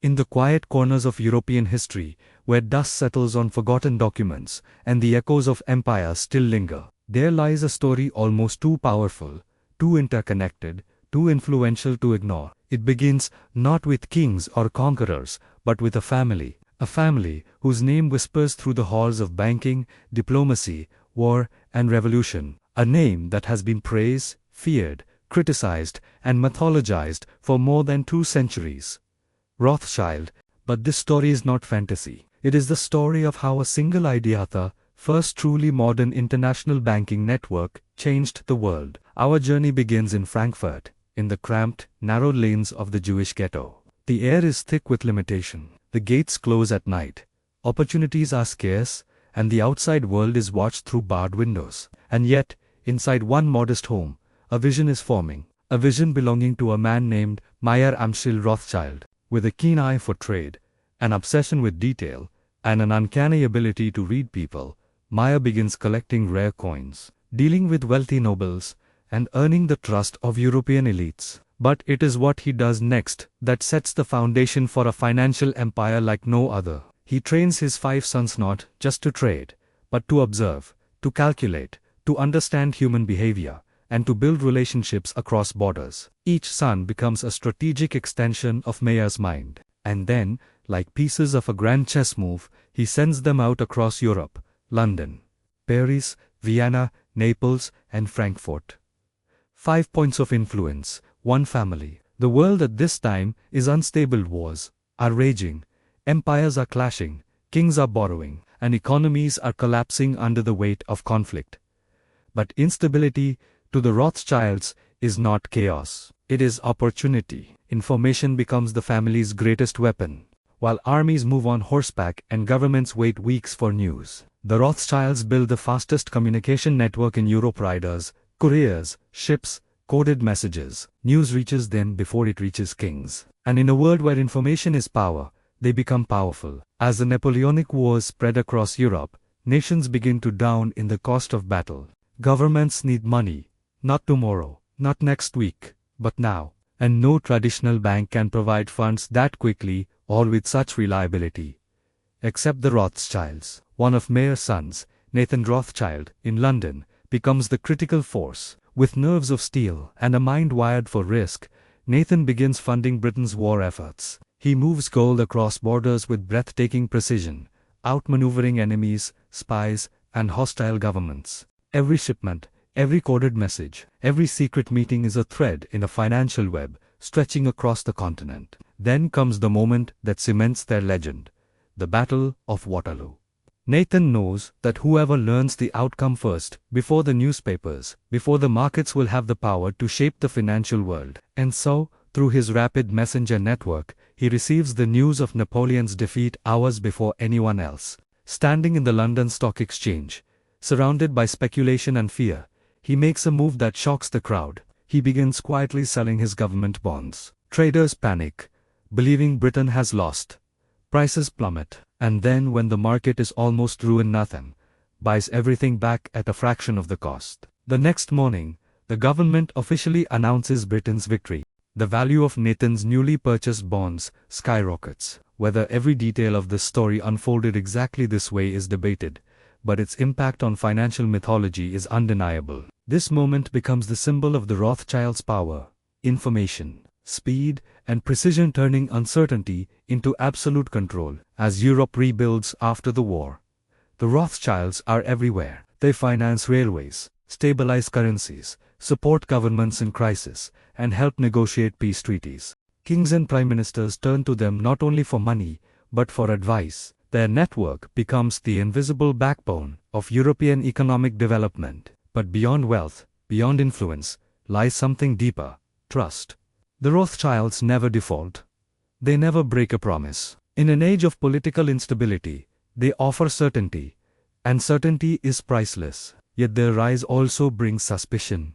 In the quiet corners of European history, where dust settles on forgotten documents and the echoes of empire still linger, there lies a story almost too powerful, too interconnected, too influential to ignore. It begins not with kings or conquerors, but with a family whose name whispers through the halls of banking, diplomacy, war, and revolution, a name that has been praised, feared, criticized, and mythologized for more than 2 centuries. Rothschild. But this story is not fantasy. It is the story of how a single idea, the first truly modern international banking network, changed the world. Our journey begins in Frankfurt, in the cramped, narrow lanes of the Jewish ghetto. The air is thick with limitation. The gates close at night. Opportunities are scarce, and the outside world is watched through barred windows. And yet, inside one modest home, a vision is forming. A vision belonging to a man named Meyer Amschel Rothschild. With a keen eye for trade, an obsession with detail, and an uncanny ability to read people, Meyer begins collecting rare coins, dealing with wealthy nobles, and earning the trust of European elites. But it is what he does next that sets the foundation for a financial empire like no other. He trains his 5 sons not just to trade, but to observe, to calculate, to understand human behavior, and to build relationships across borders. Each son becomes a strategic extension of Meyer's mind. And then, like pieces of a grand chess move, he sends them out across Europe, London, Paris, Vienna, Naples, and Frankfurt. 5 points of influence, 1 family. The world at this time is unstable. Wars are raging, empires are clashing, kings are borrowing, and economies are collapsing under the weight of conflict. But instability, to the Rothschilds, is not chaos. It is opportunity. Information becomes the family's greatest weapon. While armies move on horseback and governments wait weeks for news, the Rothschilds build the fastest communication network in Europe. Riders, couriers, ships, coded messages. News reaches them before it reaches kings. And in a world where information is power, they become powerful. As the Napoleonic Wars spread across Europe, nations begin to drown in the cost of battle. Governments need money. Not tomorrow, not next week, but now. And no traditional bank can provide funds that quickly or with such reliability. Except the Rothschilds. One of Meyer's sons, Nathan Rothschild, in London, becomes the critical force. With nerves of steel and a mind wired for risk, Nathan begins funding Britain's war efforts. He moves gold across borders with breathtaking precision, outmaneuvering enemies, spies, and hostile governments. Every shipment, every coded message, every secret meeting is a thread in a financial web stretching across the continent. Then comes the moment that cements their legend, the Battle of Waterloo. Nathan knows that whoever learns the outcome first, before the newspapers, before the markets, will have the power to shape the financial world. And so, through his rapid messenger network, he receives the news of Napoleon's defeat hours before anyone else. Standing in the London Stock Exchange, surrounded by speculation and fear, he makes a move that shocks the crowd. He begins quietly selling his government bonds. Traders panic, believing Britain has lost. Prices plummet, and then when the market is almost ruined, Nathan buys everything back at a fraction of the cost. The next morning, the government officially announces Britain's victory. The value of Nathan's newly purchased bonds skyrockets. Whether every detail of this story unfolded exactly this way is debated, but its impact on financial mythology is undeniable. This moment becomes the symbol of the Rothschilds' power, information, speed, and precision, turning uncertainty into absolute control. As Europe rebuilds after the war, the Rothschilds are everywhere. They finance railways, stabilize currencies, support governments in crisis, and help negotiate peace treaties. Kings and prime ministers turn to them not only for money, but for advice. Their network becomes the invisible backbone of European economic development. But beyond wealth, beyond influence, lies something deeper: trust. The Rothschilds never default. They never break a promise. In an age of political instability, they offer certainty, and certainty is priceless. Yet their rise also brings suspicion.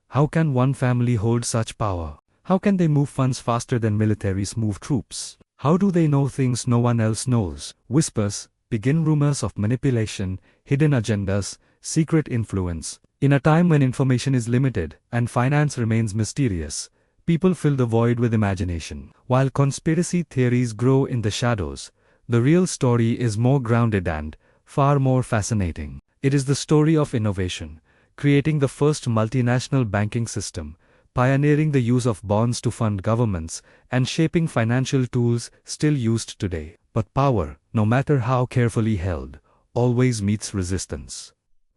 How can one family hold such power? How can they move funds faster than militaries move troops? How do they know things no one else knows? Whispers begin, rumors of manipulation, hidden agendas, secret influence. In a time when information is limited and finance remains mysterious, people fill the void with imagination. While conspiracy theories grow in the shadows, the real story is more grounded and far more fascinating. It is the story of innovation, creating the first multinational banking system, pioneering the use of bonds to fund governments, and shaping financial tools still used today. But power, no matter how carefully held, always meets resistance.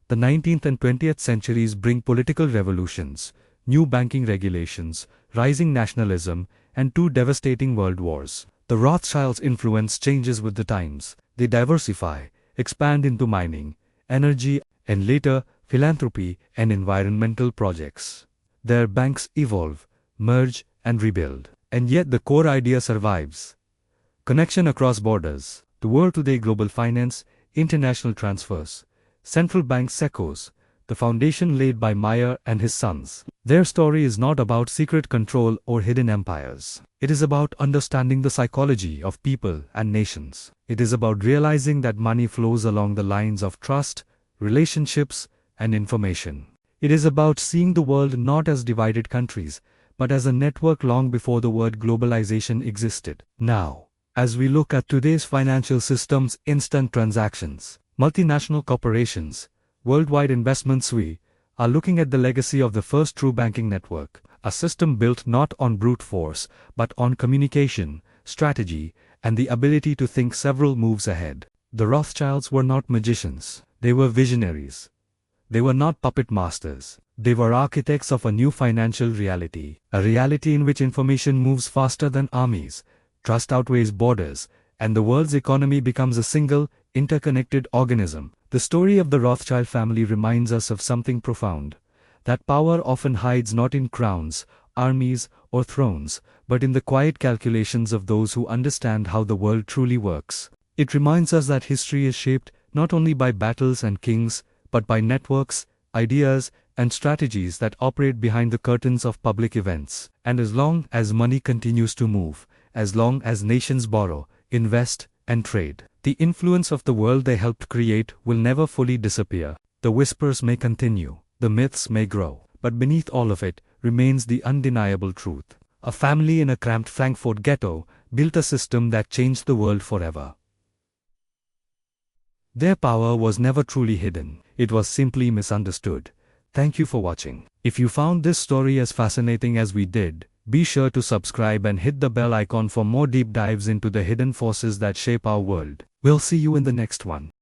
The 19th and 20th centuries bring political revolutions, new banking regulations, rising nationalism, and two devastating world wars. The Rothschilds' influence changes with the times. They diversify, expand into mining, energy, and later, philanthropy and environmental projects. Their banks evolve, merge, and rebuild. And yet the core idea survives. Connection across borders. The world today: global finance, international transfers, central bank echoes, the foundation laid by Meyer and his sons. Their story is not about secret control or hidden empires. It is about understanding the psychology of people and nations. It is about realizing that money flows along the lines of trust, relationships, and information. It is about seeing the world not as divided countries, but as a network long before the word globalization existed. Now, as we look at today's financial systems, instant transactions, multinational corporations, worldwide investments, we are looking at the legacy of the first true banking network, a system built not on brute force, but on communication, strategy, and the ability to think several moves ahead. The Rothschilds were not magicians, they were visionaries. They were not puppet masters. They were architects of a new financial reality, a reality in which information moves faster than armies, trust outweighs borders, and the world's economy becomes a single, interconnected organism. The story of the Rothschild family reminds us of something profound, that power often hides not in crowns, armies, or thrones, but in the quiet calculations of those who understand how the world truly works. It reminds us that history is shaped not only by battles and kings, but by networks, ideas, and strategies that operate behind the curtains of public events. And as long as money continues to move, as long as nations borrow, invest, and trade, the influence of the world they helped create will never fully disappear. The whispers may continue, the myths may grow, but beneath all of it remains the undeniable truth. A family in a cramped Frankfurt ghetto built a system that changed the world forever. Their power was never truly hidden, it was simply misunderstood. Thank you for watching. If you found this story as fascinating as we did, be sure to subscribe and hit the bell icon for more deep dives into the hidden forces that shape our world. We'll see you in the next one.